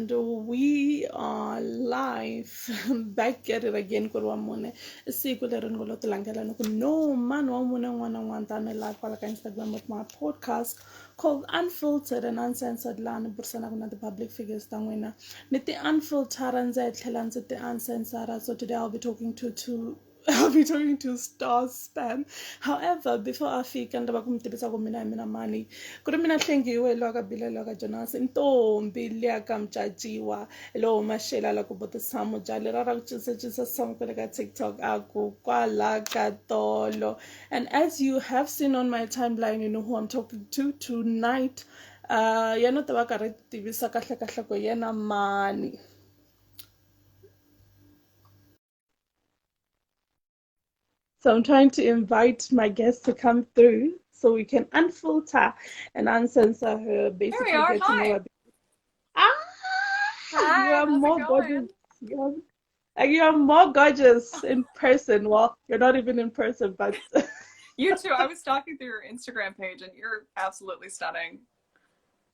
And we are live back at it again ku ri wa mune siku leri ni ngo lo ti langela ni ku no mani wa mune n'wana n'wana tani live kwala ka Instagram with my podcast called Unfiltered and Uncensored, laha ni burisanaka na ti-public figures ta n'wina ni ti unfiltera ndzi tlhela ndzi ti uncensora. So today I'll be talking to Star Spann. However, before I fika ndaba ku mi tivisa ku mina hi mina mani ku ri mina hlengiwe lowa ka bile lowa ka Jonas ntombi liya ka mucaciwa lowo maxela la ku botisamo bya lera ra ku cincacinca song kwale ka TikTok a ku kwala ka tolo. And as you have seen on my timeline, you know who I'm talking to tonight. Yena ta va karhi tivisa kahle kahle ku yena mani. So I'm trying to invite my guests to come through so we can unfilter and uncensor her, basically Here we are. get to know her. Hi, You are how's more it gorgeous. going? You are more gorgeous in person. Well, you're not even in person, but You too. I was stalking through your Instagram page and you're absolutely stunning.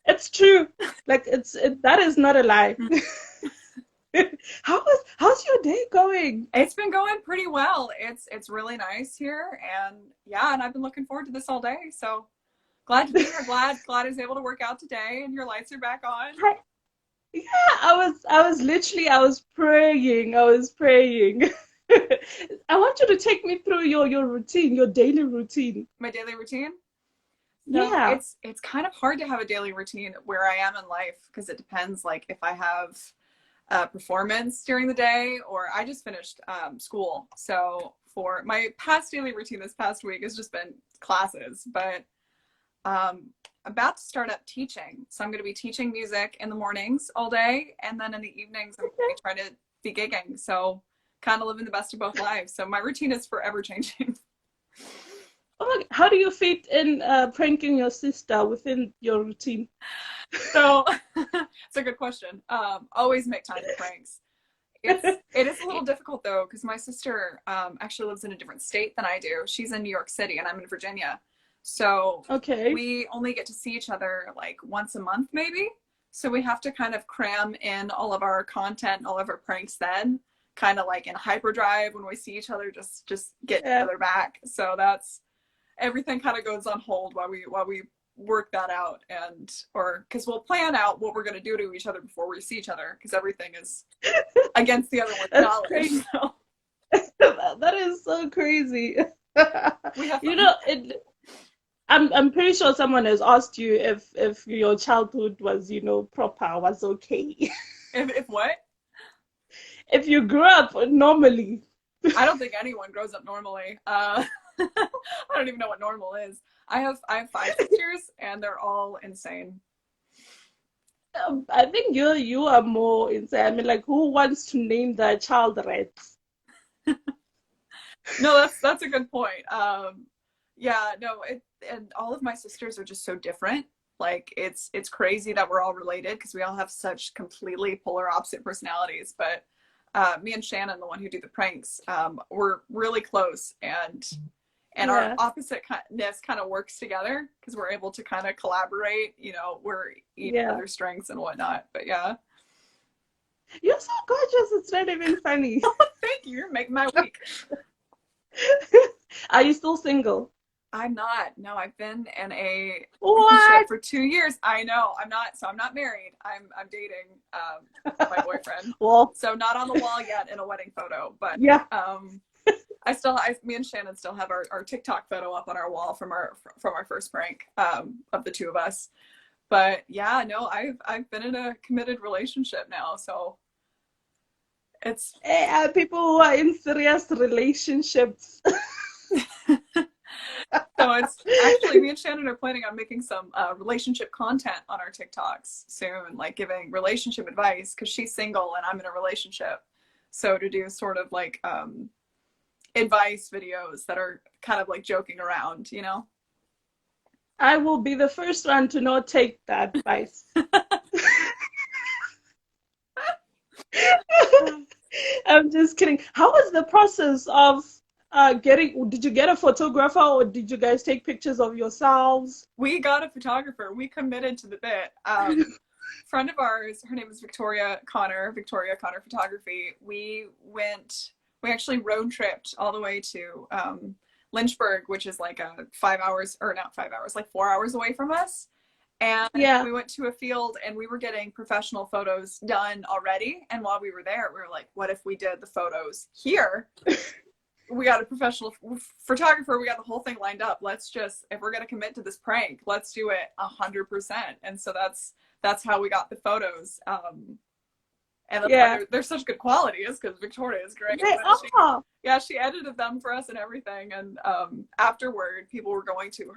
it's true. Like that is not a lie. How's your day going? It's been going pretty well. It's really nice here, and yeah, and I've been looking forward to this all day. So glad to be here. Glad I was able to work out today, and your lights are back on. Yeah, I was praying. I was praying. I want you to take me through your routine, your daily routine. My daily routine? No, Yeah. it's kind of hard to have a daily routine where I am in life because it depends, like if I have performance during the day, or I just finished school. So for my past daily routine this past week has just been classes, but about to start up teaching. So I'm going to be teaching music in the mornings all day, and then in the evenings I'm going to be trying to be gigging. So kind of living the best of both lives. So my routine is forever changing. Oh, how do you fit in pranking your sister within your routine? So it's a good question. Always make time for pranks. It is a little difficult though, because my sister actually lives in a different state than I do. She's in New York City and I'm in Virginia. So okay, we only get to see each other like once a month maybe. So we have to kind of cram in all of our content, all of our pranks then, kind of like in hyperdrive when we see each other, just get each other back. So that's everything kind of goes on hold while we work that out, or because we'll plan out what we're going to do to each other before we see each other, because everything is against the other one's knowledge. So. That is so crazy. You know, I'm pretty sure someone has asked you if your childhood was, proper, was okay. If what? If you grew up normally. I don't think anyone grows up normally. I don't even know what normal is. I have 5 sisters and they're all insane. I think you are more insane. I mean, like, who wants to name their child Reds? No, that's a good point. Yeah, no, and all of my sisters are just so different. Like it's crazy that we're all related because we all have such completely polar opposite personalities. But me and Shannon, the one who do the pranks, we're really close, and our oppositeness kind of works together because we're able to kind of collaborate. We're each other's strengths and whatnot. But yeah. You're so gorgeous. It's not even funny. Oh, thank you. You're making my week. Are you still single? I'm not. No, I've been in a relationship for 2 years. I know. I'm not married. I'm dating my boyfriend. Well, so not on the wall yet in a wedding photo, but yeah. Me and Shannon still have our TikTok photo up on our wall from our first prank of the two of us. But yeah, no, I've been in a committed relationship now, so it's people who are in serious relationships. So it's actually, me and Shannon are planning on making some relationship content on our TikToks soon, like giving relationship advice because she's single and I'm in a relationship. So to do sort of like advice videos that are kind of like joking around, I will be the first one to not take that advice. I'm just kidding. How was the process of did you get a photographer or did you guys take pictures of yourselves? We got a photographer. We committed to the bit. friend of ours, her name is Victoria Connor Photography. We actually road tripped all the way to Lynchburg, which is like 5 hours, or not 5 hours, like 4 hours away from us. And Yeah. we went to a field and we were getting professional photos done already. And while we were there, we were like, what if we did the photos here? We got a professional photographer. We got the whole thing lined up. Let's just, if we're going to commit to this prank, let's do it 100%. And so that's how we got the photos. And that's why they're such good quality, is because Victoria is great. She edited them for us and everything. And afterward, people were going to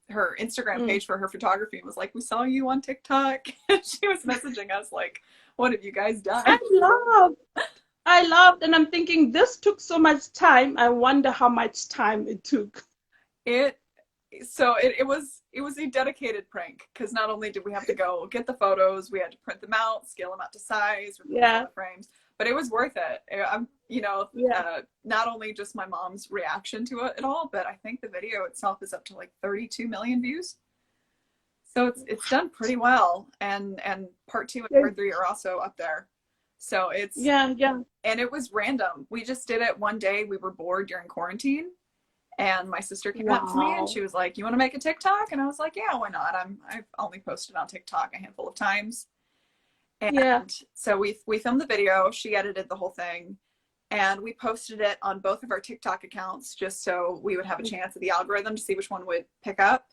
her Instagram page for her photography and was like, we saw you on TikTok. And she was messaging us like, what have you guys done? I loved, and I'm thinking, this took so much time. I wonder how much time it took. It was a dedicated prank, because not only did we have to go get the photos, we had to print them out, scale them out to size, the frames, but it was worth it. Not only just my mom's reaction to it all, but I think the video itself is up to like 32 million views. So it's done pretty well, and part 2 and part 3 are also up there. So it's and it was random. We just did it one day. We were bored during quarantine, and my sister came up to me and she was like, you want to make a TikTok? And I was like, yeah, why not? I've only posted on TikTok a handful of times. And so we filmed the video, she edited the whole thing, and we posted it on both of our TikTok accounts just so we would have a chance at the algorithm to see which one would pick up.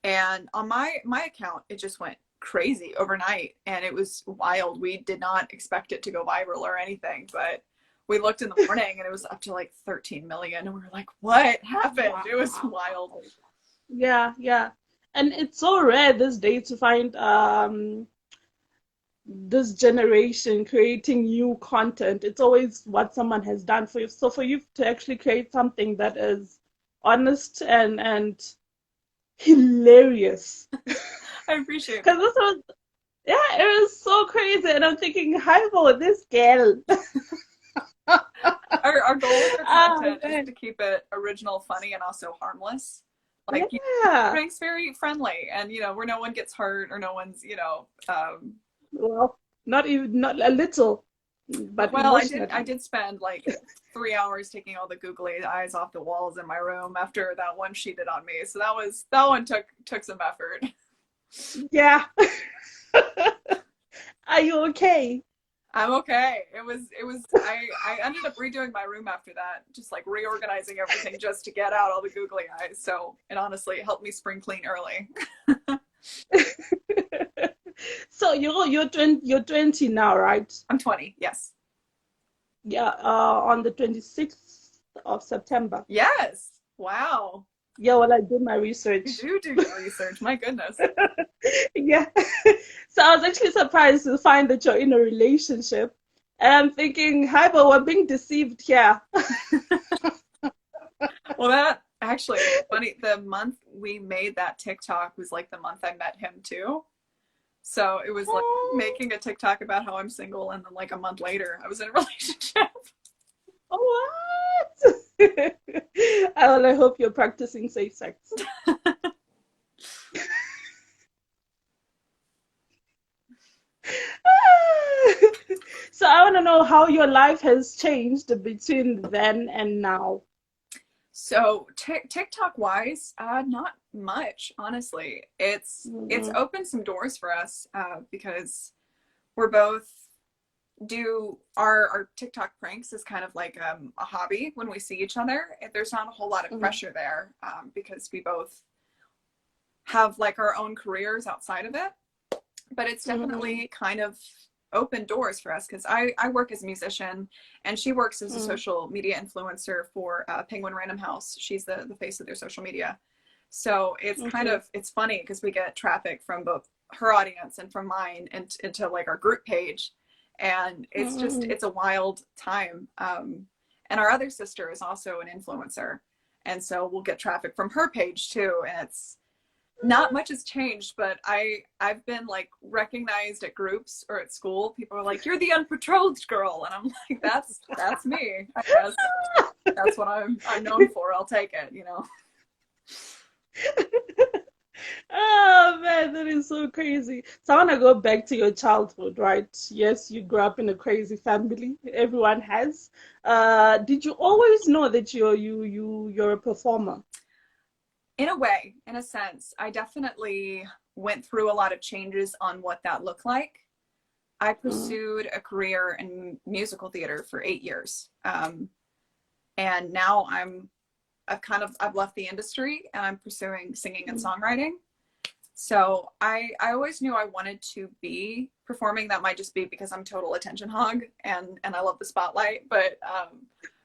And on my account, it just went crazy overnight, and it was wild. We did not expect it to go viral or anything, but we looked in the morning and it was up to like 13 million, and we were like, what happened? It was wild. And it's so rare this day to find this generation creating new content. It's always what someone has done for you. So for you to actually create something that is honest and hilarious. I appreciate it. Because this was, it was so crazy. And I'm thinking, hi, for this girl. Our goal with our content is to keep it original, funny, and also harmless. Like, prank's very friendly, and where no one gets hurt or no one's, well, not a little. But well, I did spend like 3 hours taking all the googly eyes off the walls in my room after that one she did on me. So that one took some effort. Yeah. Are you okay? I'm okay. I ended up redoing my room after that, just like reorganizing everything just to get out all the googly eyes. So it honestly helped me spring clean early. So you're 20 now, right? I'm 20. Yes. Yeah. On the 26th of September. Yes. Wow. Yeah. Well, I did my research. You do your research. My goodness. Yeah. So I was actually surprised to find that you're in a relationship, and I'm thinking, hi, but we're being deceived here. Well, that actually funny. The month we made that TikTok was like the month I met him too. So it was like making a TikTok about how I'm single, and then like a month later I was in a relationship. What? I hope you're practicing safe sex. So I want to know how your life has changed between then and now. So TikTok wise, not much, honestly. It's opened some doors for us because we're both do our TikTok pranks is kind of like a hobby when we see each other. There's not a whole lot of pressure there because we both have like our own careers outside of it. But it's definitely kind of open doors for us because I work as a musician, and she works as a social media influencer for Penguin Random House. She's the face of their social media. So it's kind of, it's funny because we get traffic from both her audience and from mine and into like our group page. And it's just, it's a wild time. And our other sister is also an influencer. And so we'll get traffic from her page too. And it's, not much has changed, but I've been like recognized at groups or at school. People are like, "You're the unpatrolled girl," and I'm like, "That's me. I guess that's what I'm known for. I'll take it." Oh man, that is so crazy. So I want to go back to your childhood, right? Yes, you grew up in a crazy family. Everyone has. Did you always know that you're a performer? In a way, in a sense, I definitely went through a lot of changes on what that looked like. I Mm, pursued a career in musical theater for 8 years. And now I've left the industry and I'm pursuing singing and mm, songwriting. So I always knew I wanted to be performing. That might just be because I'm total attention hog and I love the spotlight. But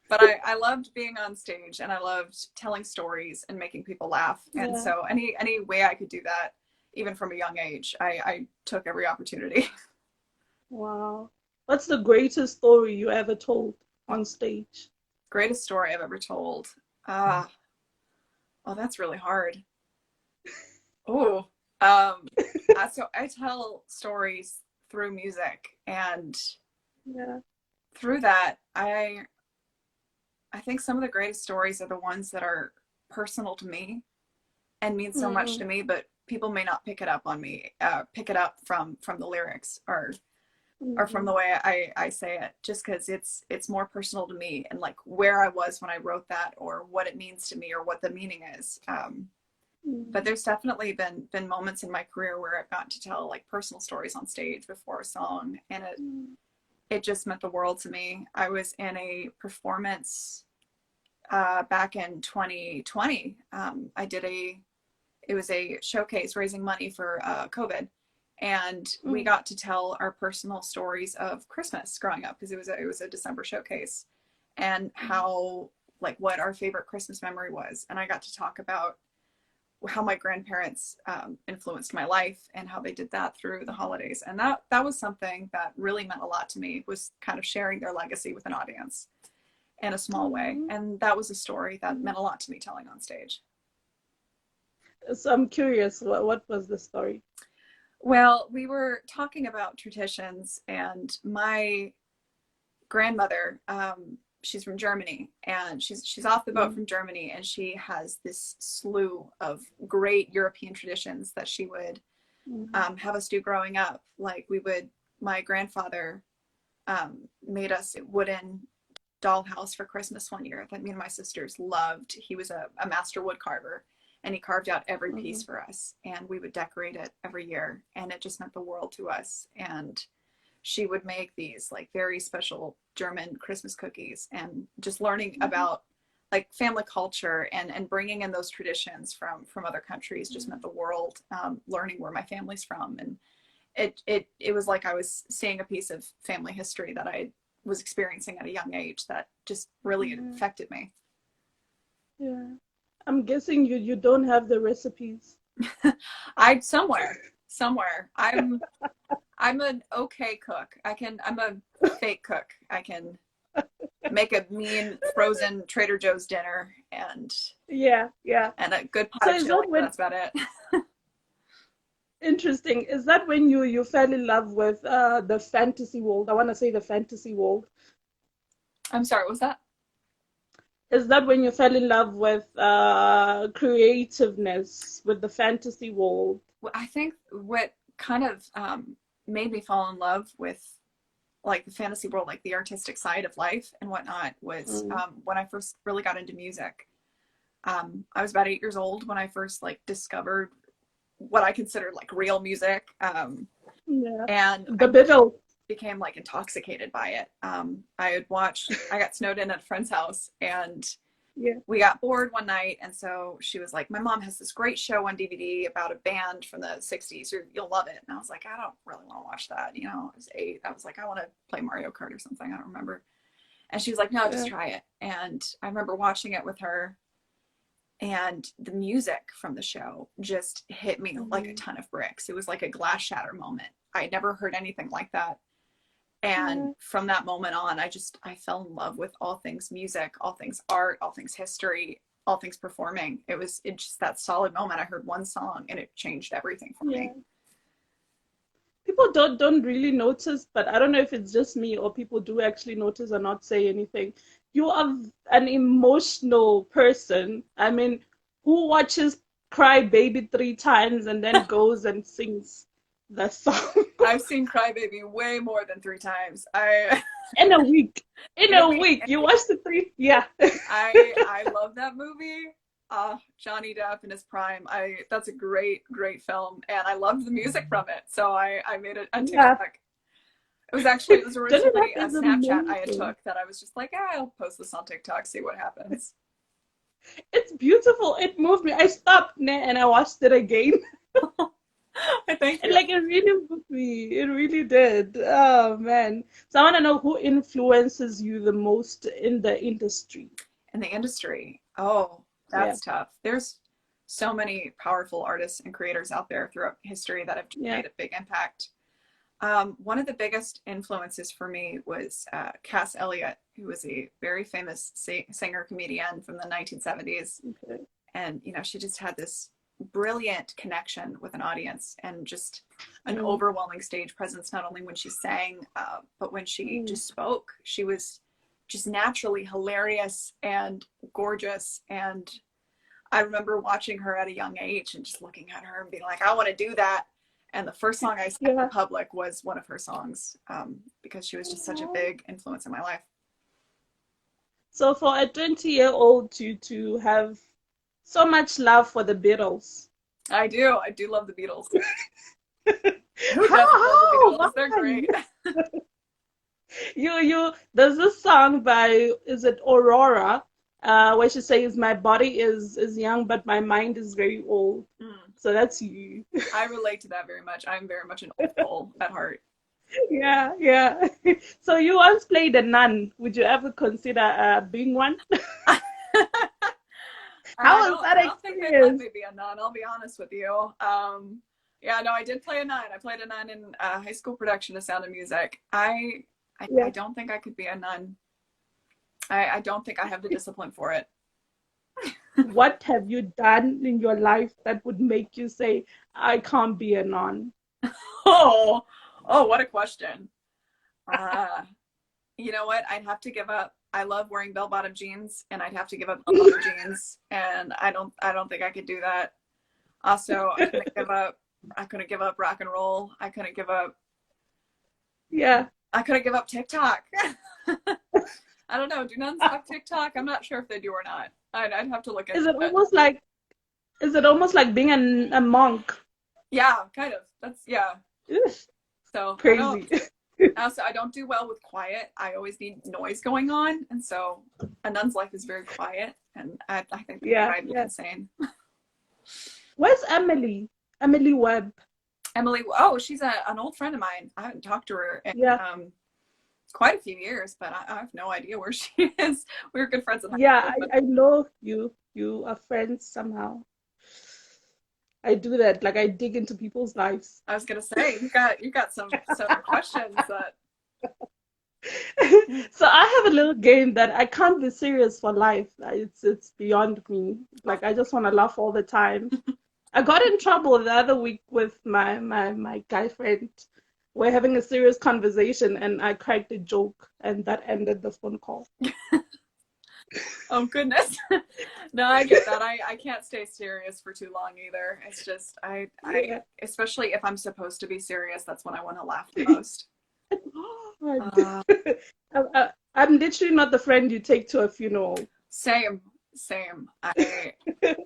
I loved being on stage and I loved telling stories and making people laugh. And yeah. so any way I could do that, even from a young age, I took every opportunity. Wow. What's the greatest story you ever told on stage? Greatest story I've ever told. Ah, oh, that's really hard. Oh, um, so I tell stories through music, and Yeah. through that, I think some of the greatest stories are the ones that are personal to me and mean so much to Mm, me, but people may not pick it up from the lyrics or from mm, the way I say it, just because it's more personal to me and like where I was when I wrote that or what it means to me or what the meaning is. But mm, there's definitely been moments in my career where I've gotten to tell like personal stories on stage before a song, and mm, it just meant the world to me. I was in a performance back in 2020. It was a showcase raising money for COVID, and we mm, got to tell our personal stories of Christmas growing up because it was a December showcase, and mm, how like what our favorite Christmas memory was, and I got to talk about how my grandparents influenced my life and how they did that through the holidays, and that was something that really meant a lot to me, was kind of sharing their legacy with an audience in a small way, mm, and that was a story that mm. meant a lot to me telling on stage. So I'm curious, what was the story? Well, we were talking about traditions, and my grandmother, she's from Germany, and she's off the boat Mm, from Germany, and she has this slew of great European traditions that she would mm, have us do growing up. Like my grandfather made us a wooden dollhouse for Christmas one year that me and my sisters loved. He was a master wood carver, and he carved out every piece mm, for us, and we would decorate it every year, and it just meant the world to us. And she would make these like very special German Christmas cookies, and just learning mm, about like family culture and bringing in those traditions from other countries just meant mm, the world. Learning where my family's from, and it was like I was seeing a piece of family history that I was experiencing at a young age that just really yeah, affected me. yeah. I'm guessing you don't have the recipes. I somewhere I'm an okay cook. I'm a fake cook. I can make a mean frozen Trader Joe's dinner Yeah, yeah. and a good pot So of is chili, that but when that's about it. interesting? Is that when you fell in love with the fantasy world? I want to say the fantasy world. I'm sorry, what was that? Is that when you fell in love with creativeness, with the fantasy world? I think what kind of made me fall in love with like the fantasy world, like the artistic side of life and whatnot, was Mm, when I first really got into music. I was about 8 years old when I first like discovered what I considered like real music, yeah. and The I Beatles. became like intoxicated by it. I got snowed in at a friend's house, and Yeah. we got bored one night, and so she was like, my mom has this great show on DVD about a band from the 60s. You'll love it. And I was like, I don't really want to watch that. I was 8. I was like, I want to play Mario Kart or something. I don't remember. And she was like, no, just Yeah. try it. And I remember watching it with her, and the music from the show just hit me like a Mm, ton of bricks. It was like a glass shatter moment. I had never heard anything like that. And yeah. from that moment on, I fell in love with all things music, all things art, all things history, all things performing. It just that solid moment. I heard one song and it changed everything for Yeah. me. People don't really notice, but I don't know if it's just me or people do actually notice or not say anything. You are an emotional person. I mean, who watches Cry Baby 3 times and then goes and sings the song I've seen Crybaby way more than 3 times. I in a week. In in a a week. week, you watched the three. Yeah. I love that movie. Johnny Depp in his prime. That's a great film, and I loved the music from it. So I made it on Yeah. TikTok. It was Johnny originally Depp a is Snapchat I had amazing. took that I was just like, I'll post this on TikTok, see what happens. It's beautiful. It moved me. I stopped and I watched it again. I thank And you. like it really moved me. It really did. Oh man. So I want to know who influences you the most in the industry. In the industry, oh, Yeah. that's tough. There's so many powerful artists and creators out there throughout history that have Yeah. made a big impact. One of the biggest influences for me was Cass Elliot, who was a very famous singer comedian from the 1970s. Okay. And, she just had this brilliant connection with an audience and just an Mm. overwhelming stage presence, not only when she sang, but when she just spoke. She was just naturally hilarious and gorgeous. And I remember watching her at a young age and just looking at her and being like, I want to do that. And the first song I sang in public was one of her songs, because she was just such a big influence in my life. So for a 20-year-old to have so much love for the Beatles. I do love the Beatles. Who doesn't love the How? Beatles? They're great. There's this song by, is it Aurora, where she says, my body is young, but my mind is very old. So that's you. I relate to that very much. I'm very much an old soul at heart. Yeah. So you once played a nun. Would you ever consider being one? How was that I don't think they'd let experience? me be a nun. I'll be honest with you. Yeah, no, I did play a nun. I played a nun in high school production of Sound of Music. I Yeah. don't think I could be a nun. I don't think I have the discipline for it. What have you done in your life that would make you say, I can't be a nun? Oh, what a question. You know what? I'd have to give up. I love wearing bell-bottom jeans, and I'd have to give up bell-bottom jeans, and I don't think I could do that. Also, I couldn't give up rock and roll. I couldn't give up TikTok. I don't know. Do nuns have TikTok? I'm not sure if they do or not. I'd have to look at Is it almost like being a monk? Yeah, kind of. That's Ugh, So crazy. I don't do well with quiet. I always need noise going on, and so a nun's life is very quiet, and I think that drives me insane. Where's Emily? Emily Webb. Emily, she's an old friend of mine. I haven't talked to her in quite a few years, but I have no idea where she is. We were good friends at high school. I know you are friends somehow. I do that. Like I dig into people's lives. I was gonna say you got some questions that. So I have a little game that I can't be serious for life. It's beyond me. Like I just want to laugh all the time. I got in trouble the other week with my guy friend. We're having a serious conversation and I cracked a joke and that ended the phone call. Oh goodness. No, I get that. I can't stay serious for too long either. It's just I especially if I'm supposed to be serious, that's when I want to laugh the most. I'm literally not the friend you take to a funeral. Same.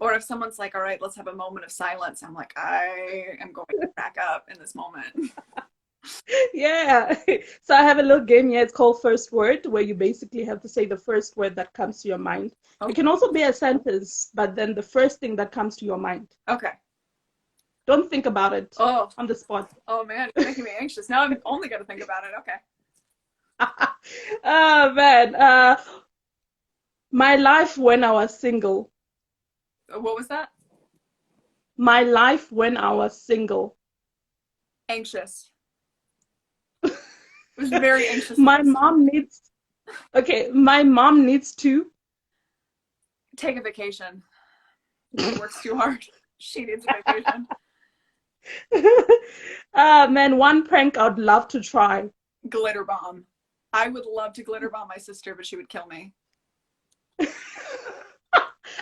Or if someone's like, all right, let's have a moment of silence, I'm like, I am going to crack up in this moment. Yeah. So I have a little game here. It's called First Word, where you basically have to say the first word that comes to your mind. Okay. It can also be a sentence, but then the first thing that comes to your mind. Okay. Don't think about it on the spot. Oh man, you're making me anxious. Now I'm only going to think about it. Okay. Oh man. My life when I was single. What was that? My life when I was single. Anxious. It was very anxious. My mom needs to take a vacation. She works too hard. She needs a vacation. Man, one prank I'd love to try. Glitter bomb. I would love to glitter bomb my sister, but she would kill me.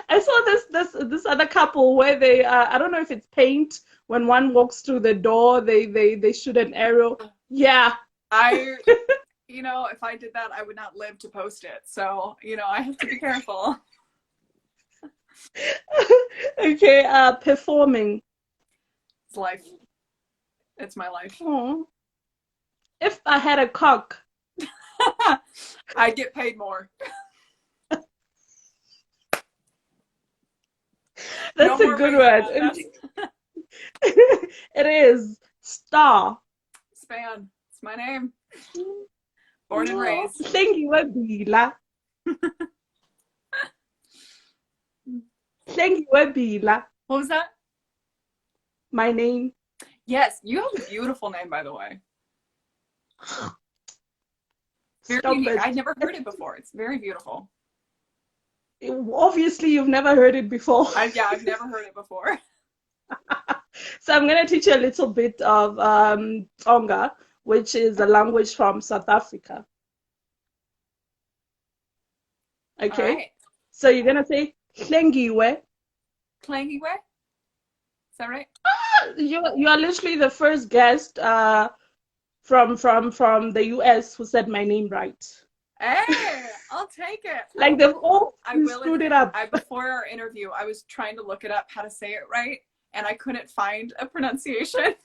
I saw this other couple where they I don't know if it's paint. When one walks through the door, they shoot an arrow. Yeah. If I did that, I would not live to post it. So, I have to be careful. Okay, performing. It's life. It's my life. Oh. If I had a cock. I'd get paid more. That's No a good one. It is. Star. Spann. It's my name. Born and raised. Hlengiwe Bila. What was that? My name. Yes, you have a beautiful name, by the way. Very Stop unique. it. I'd never heard it before. It's very beautiful. Obviously, you've never heard it before. I've never heard it before. So I'm going to teach you a little bit of Tonga, which is a language from South Africa. Okay. Right. So you're going to say Hlengiwe. Clangy way? Is that right? You are literally the first guest from the US who said my name right. Hey, I'll take it. Like they've all will screwed it up. Before our interview, I was trying to look it up how to say it right, and I couldn't find a pronunciation.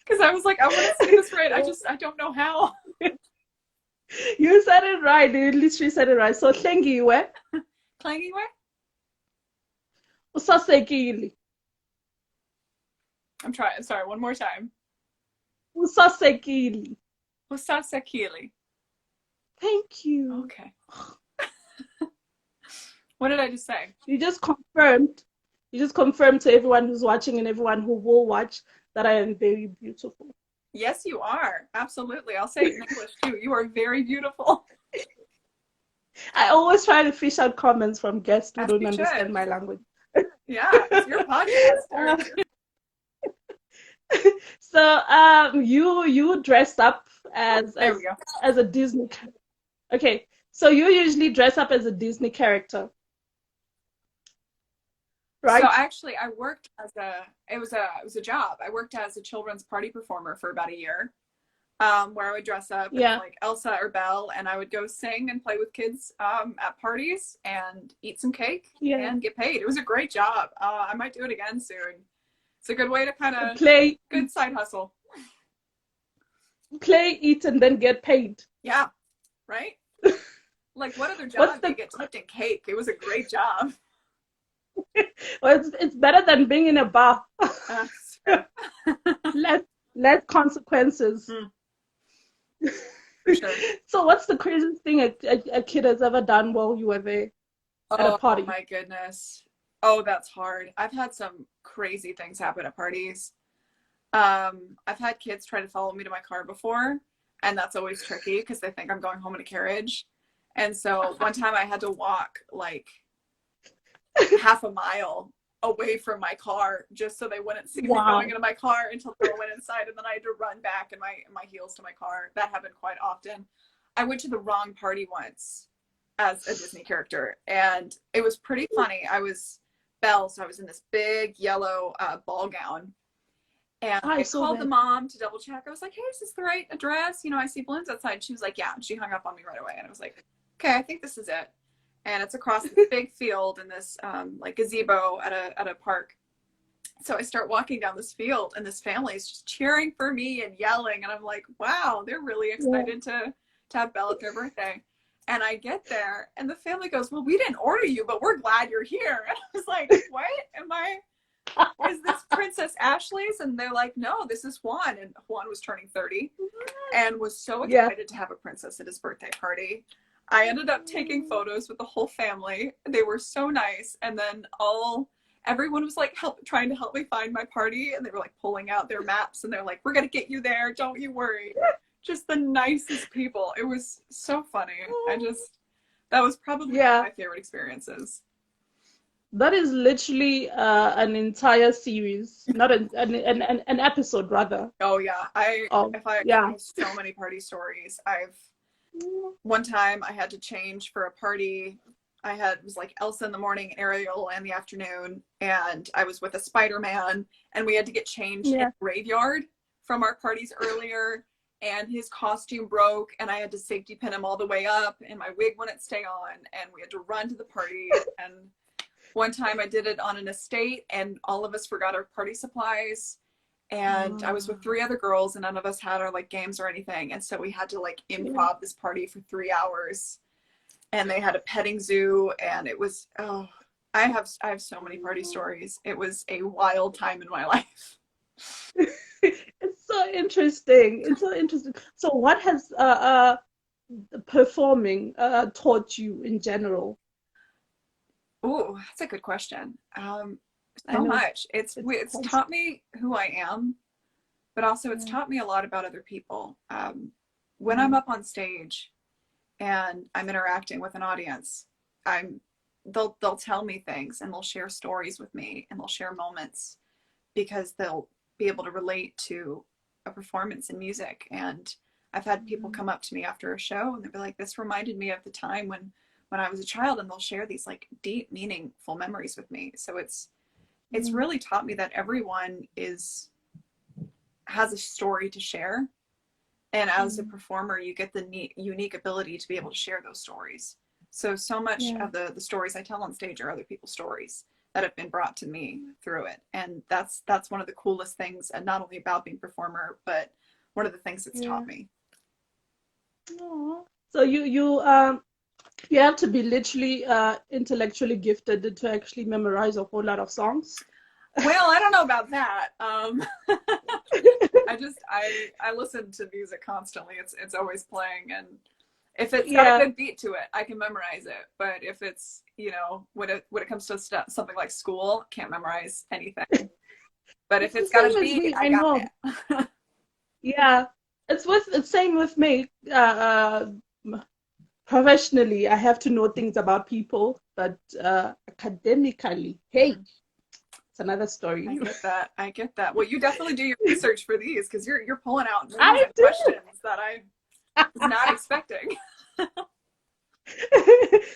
Because I was like, I want to say this right. I don't know how. You said it right. You literally said it right. So Hlengiwe. Clangy way? Usasekile. I'm trying. I'm sorry. One more time. Usasekile. Usasekile. Thank you. Okay. What did I just say? You just confirmed to everyone who's watching and everyone who will watch that I am very beautiful. Yes, you are. Absolutely. I'll say it in English too. You are very beautiful. I always try to fish out comments from guests who As don't you understand should. my language. Yeah, it's your podcast. So you dress up as There we go. as a Disney. Okay, so you usually dress up as a Disney character, right? So actually, I worked as it was a job. I worked as a children's party performer for about a year, where I would dress up as like Elsa or Belle, and I would go sing and play with kids at parties and eat some cake and get paid. It was a great job. I might do it again soon. It's a good way to kind of good side hustle. Play, eat, and then get paid. Yeah, right? Like, what other job do you get tipped in cake? It was a great job. Well, it's better than being in a bar. Less consequences. For sure. So what's the craziest thing a kid has ever done while you were there at a party? Oh my goodness. Oh, that's hard. I've had some crazy things happen at parties. I've had kids try to follow me to my car before, and that's always tricky because they think I'm going home in a carriage. And so one time I had to walk like half a mile away from my car just so they wouldn't see me going into my car until they went inside, and then I had to run back in my heels to my car. That happened quite often. I went to the wrong party once as a Disney character, and it was pretty funny. I was Belle, so I was in this big yellow ball gown. And I called the mom to double check. I was like, hey, is this the right address? I see balloons outside. She was like, yeah. And she hung up on me right away. And I was like, okay, I think this is it. And it's across this big field in this like gazebo at a park. So I start walking down this field, and this family is just cheering for me and yelling. And I'm like, wow, they're really excited to have Belle at their birthday. And I get there, and the family goes, well, we didn't order you, but we're glad you're here. And I was like, what? Is this Princess Ashley's? And they're like, no, this is Juan. And Juan was turning 30 and was so excited to have a princess at his birthday party. I ended up taking photos with the whole family. They were so nice. And then everyone was like trying to help me find my party. And they were like pulling out their maps, and they're like, we're going to get you there. Don't you worry. Just the nicest people. It was so funny. That was probably one of my favorite experiences. That is literally an entire series, not an episode, rather. Oh yeah, I have so many party stories. One time I had to change for a party it was like Elsa in the morning, Ariel in the afternoon, and I was with a Spider-Man, and we had to get changed in the graveyard from our parties earlier, and his costume broke, and I had to safety pin him all the way up, and my wig wouldn't stay on, and we had to run to the party. And one time I did it on an estate, and all of us forgot our party supplies, and I was with 3 other girls, and none of us had our like games or anything, and so we had to like improv this party for 3 hours. And they had a petting zoo, and it was, oh, I have so many party stories. It was a wild time in my life. It's so interesting. It's so interesting. So what has performing taught you in general? Oh, that's a good question. I So know much. It's taught me who I am, but also it's yeah. taught me a lot about other people. When I'm up on stage and I'm interacting with an audience, they'll tell me things, and they'll share stories with me, and they'll share moments, because they'll be able to relate to a performance in music. And I've had people come up to me after a show, and they'll be like, this reminded me of the time when I was a child, and they'll share these like deep, meaningful memories with me. So it's really taught me that everyone has a story to share. And as a performer, you get the unique ability to be able to share those stories. So much of the stories I tell on stage are other people's stories that have been brought to me through it. And that's one of the coolest things, and not only about being a performer, but one of the things it's taught me. Aww. So you have to be literally intellectually gifted to actually memorize a whole lot of songs. Well, I don't know about that. I listen to music constantly. It's always playing, and if it's got a good beat to it, I can memorize it. But if it's, when it comes to something like school, can't memorize anything. But if it's got a beat, I got it. Yeah, it's same with me. Professionally, I have to know things about people, but academically, hey, it's another story. I get that. Well, you definitely do your research for these, because you're pulling out questions that I was not expecting.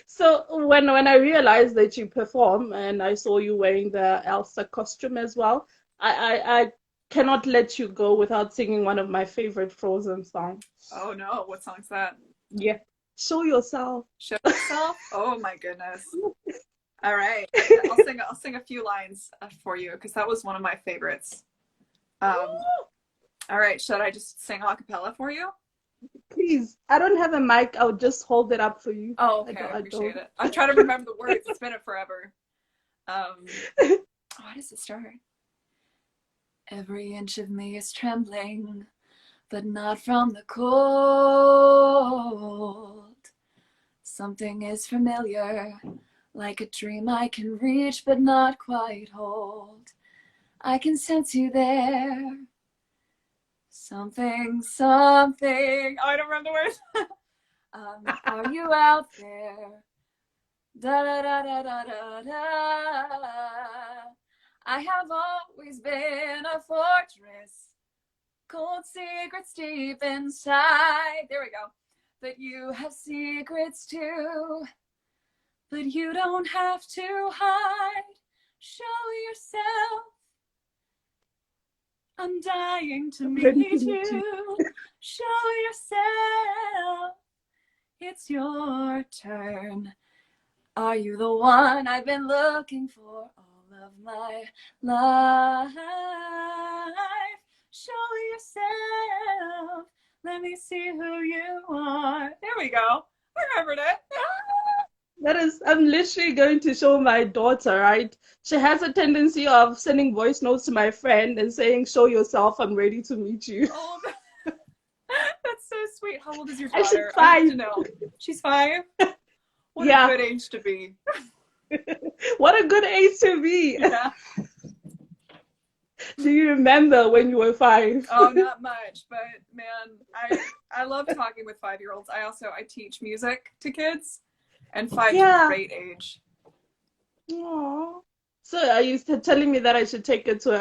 So when I realized that you perform, and I saw you wearing the Elsa costume as well, I cannot let you go without singing one of my favorite Frozen songs. Oh no, what song's that? Yeah. Show Yourself. Show Yourself? Oh my goodness. All right. I'll sing a few lines for you, because that was one of my favorites. All right. Should I just sing a cappella for you? Please. I don't have a mic. I'll just hold it up for you. Oh, okay. I appreciate it. I'm trying to remember the words. It's been forever. How does it start? Every inch of me is trembling, but not from the cold. Something is familiar, like a dream I can reach but not quite hold. I can sense you there. Something. Oh, I don't remember the words. Are you out there? Da da da da da da da. I have always been a fortress, cold secrets deep inside. There we go. But you have secrets too. But you don't have to hide. Show yourself. I'm dying to meet you. Show yourself. It's your turn. Are you the one I've been looking for all of my life? Show yourself. Let me see who you are. There we go. I remembered it. I'm literally going to show my daughter, right? She has a tendency of sending voice notes to my friend and saying, show yourself, I'm ready to meet you. Oh, that's so sweet. How old is your daughter? She's 5. I need to know. She's 5? What a good age to be. What a good age to be. Yeah. Do you remember when you were 5? Oh, not much, but man, I love talking with 5-year-olds. I teach music to kids, and 5 is a great age. Aww. So are you telling me that I should take it to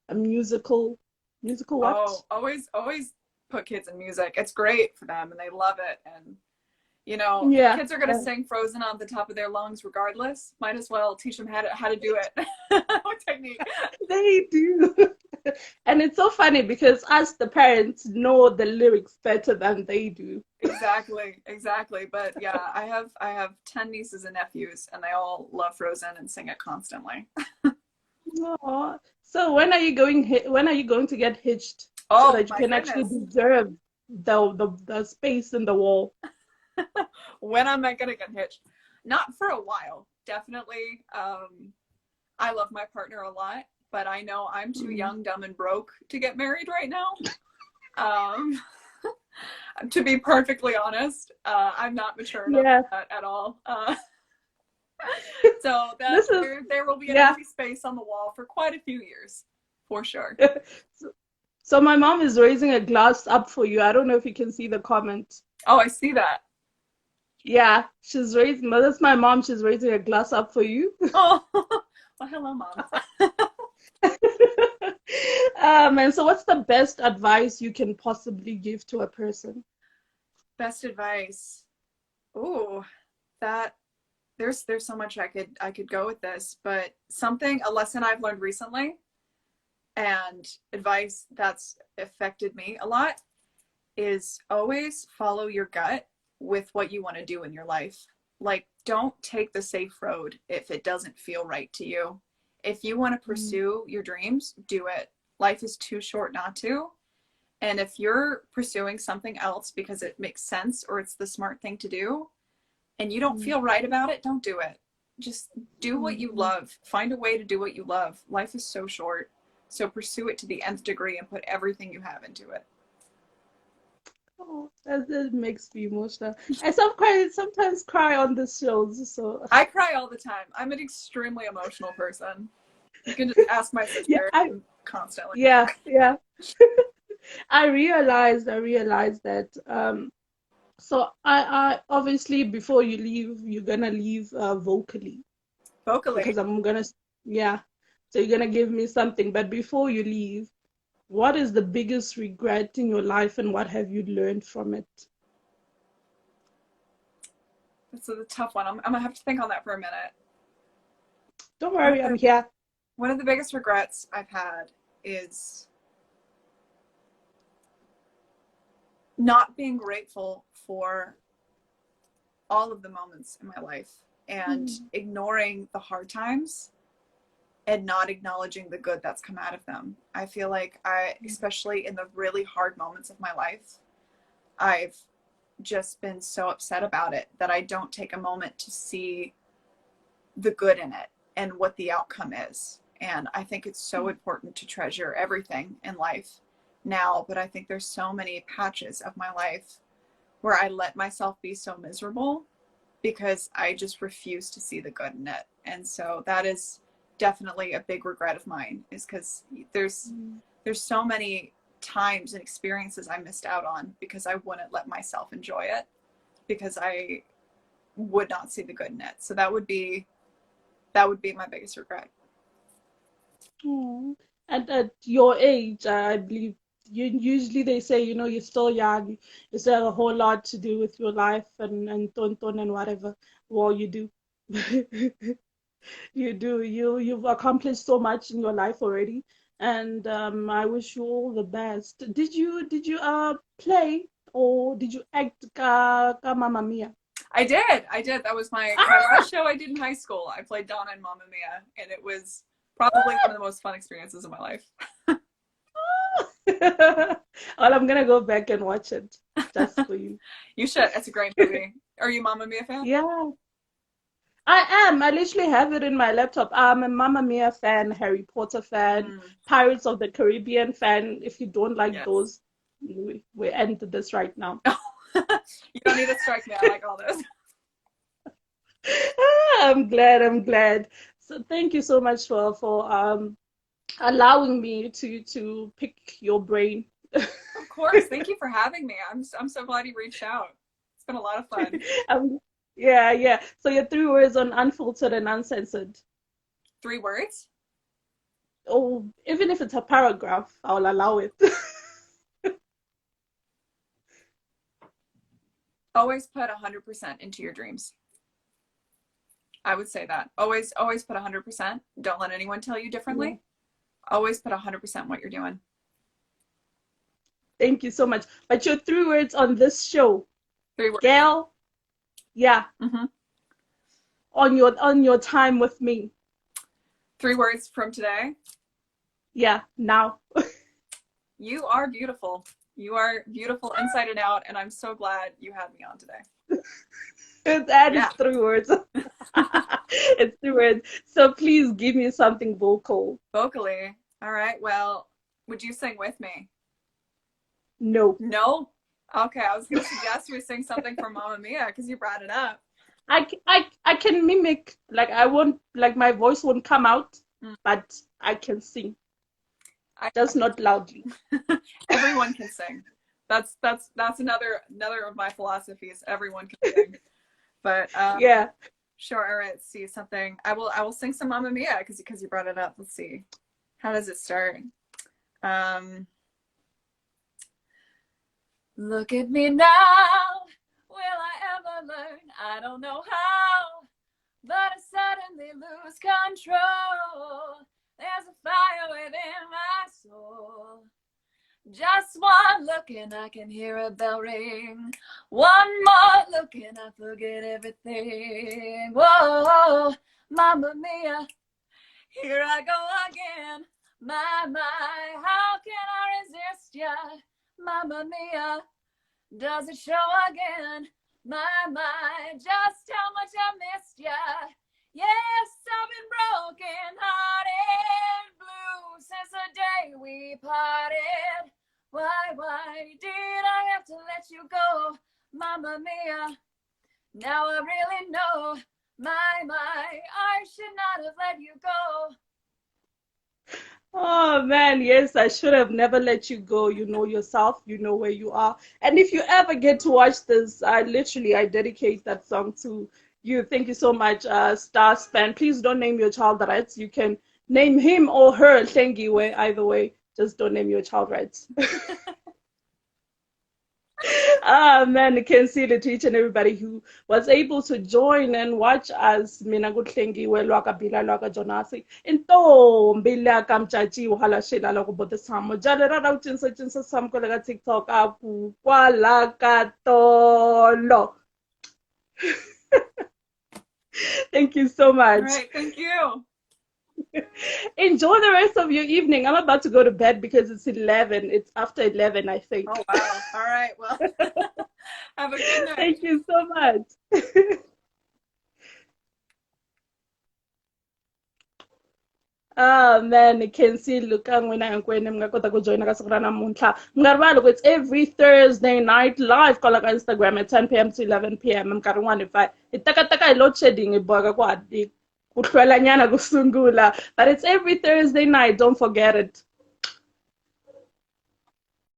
a musical what? Oh, always put kids in music. It's great for them, and they love it. And You know, Yeah. kids are going to sing Frozen on the top of their lungs regardless. Might as well teach them how to do it. What technique? They do. And it's so funny because us, the parents, know the lyrics better than they do. Exactly. But yeah, I have 10 nieces and nephews, and they all love Frozen and sing it constantly. Aw. So when are you going? When are you going to get hitched so Oh that you my can actually goodness. deserve the space in the wall? When am I gonna get hitched? Not for a while. Definitely. I love my partner a lot, but I know I'm too Mm. young, dumb, and broke to get married right now. Um, to be perfectly honest, I'm not mature enough Yeah. for that at all. So that This is there will be an yeah. empty space on the wall for quite a few years, for sure. So, so my mom is raising a glass up for you. I don't know if you can see the comment. Oh, I see that. Yeah, she's raising. That's my mom. She's raising a glass up for you. Oh, well, hello, mom. And so what's the best advice you can possibly give to a person? Best advice. Ooh, that there's so much I could go with this, but a lesson I've learned recently and advice that's affected me a lot is always follow your gut with what you want to do in your life. Like, don't take the safe road if it doesn't feel right to you. If you want to Mm, pursue your dreams, do it. Life is too short not to. And if you're pursuing something else because it makes sense or it's the smart thing to do and you don't mm, feel right about it, don't do it. Just do what you mm. love. Find a way to do what you love. Life is so short. So pursue it to the nth degree and put everything you have into it. Oh, that makes me emotional. I sometimes cry on the shows. So I cry all the time. I'm an extremely emotional person. You can just ask my yeah, sister constantly. yeah. I realized that so I obviously before you leave, you're gonna leave vocally Vocally. because yeah. So you're gonna give me something, but before you leave, what is the biggest regret in your life and what have you learned from it? It's a tough one. I'm gonna have to think on that for a minute. Don't One of worry, I'm the here. one of the biggest regrets I've had is not being grateful for all of the moments in my life and Mm, ignoring the hard times and not acknowledging the good that's come out of them. I feel like especially in the really hard moments of my life, I've just been so upset about it that I don't take a moment to see the good in it and what the outcome is. And I think it's so important to treasure everything in life now, but I think there's so many patches of my life where I let myself be so miserable because I just refuse to see the good in it. And so that is definitely a big regret of mine is because mm, there's so many times and experiences I missed out on because I wouldn't let myself enjoy it because I would not see the good in it. So that would be my biggest regret. mm. And at your age, I believe usually they say, you're still young, you still have a whole lot to do with your life and ton and whatever. Well, you do. You do. You've accomplished so much in your life already, and I wish you all the best. Did you play or did you act ka Mamma Mia? I did. That was my Ah! last show I did in high school. I played Donna in Mamma Mia, and it was probably one of the most fun experiences of my life. Well, I'm gonna go back and watch it just for you. You should. It's a great movie. Are you a Mamma Mia fan? Yeah, I am. I literally have it in my laptop. I'm a Mamma Mia fan, Harry Potter fan, Mm, Pirates of the Caribbean fan. If you don't like yes. those, we end this right now. You don't need to strike me. I like all those. I'm glad. I'm glad. So thank you so much for allowing me to pick your brain. Of course. Thank you for having me. I'm so glad you reached out. It's been a lot of fun. um, yeah, yeah. So your 3 words on unfiltered and uncensored. 3 words? Oh, even if it's a paragraph, I'll allow it. Always put 100% into your dreams. I would say that. Always put 100%. Don't let anyone tell you differently. Yeah. Always put 100% what you're doing. Thank you so much. But your 3 words on this show, 3 words. Gail, yeah, Mm-hmm. on your time with me. 3 words from today. Yeah, now. You are beautiful. You are beautiful inside and out, and I'm so glad you had me on today. That is 3 words. It's 3 words. So please give me something vocal. Vocally. All right. Well, would you sing with me? No. No? Okay, I was going to suggest we sing something from Mamma Mia because you brought it up. I can mimic, like I won't, like my voice won't come out, but I can sing. Just not loudly. Everyone can sing. That's another of my philosophies. Everyone can sing. But yeah. Sure. All right. Let's see something. I will sing some Mamma Mia because you brought it up. Let's see. How does it start? Look at me now. Will I ever learn? I don't know how, but I suddenly lose control. There's a fire within my soul. Just one look and I can hear a bell ring. One more look and I forget everything. Whoa, Mamma Mia, here I go again. My, how can I resist ya? Mamma Mia, does it show again? My, just how much I missed ya. Yes, I've been broken hearted, blue since the day we parted. Why did I have to let you go, Mamma Mia? Now I really know, my, I should not have let you go. Oh man, yes, I should have never let you go. You know yourself, you know where you are. And if you ever get to watch this, I dedicate that song to you. Thank you so much, Star Spann. Please don't name your child rights. You can name him or her Tlengiwe, either way. Just don't name your child rights. Ah man, I can see it to each and everybody who was able to join and watch us. Mina kutlengiwe lwaka bila lwaka Jonasi. Intombi laka mchachi uhala shela loko bote samo. Jale rara uchinsa samo kolega TikTok aku kwa laka tolo. Thank you so much. All right, thank you. Enjoy the rest of your evening. I'm about to go to bed because it's 11. It's after 11, I think. Oh, wow. All right. Well, have a good night. Thank you so much. Ah man, can see lukang wena ngwene mngakota ku join ka siku ra namuntlha. Mngarivali it's every Thursday night live kola ka Instagram at 10 p.m. to 11 p.m. Mkarhi wun'wani hi taka hi load shedding hi boheka ku hlwela nyana ku sungula, but it's every Thursday night, don't forget it.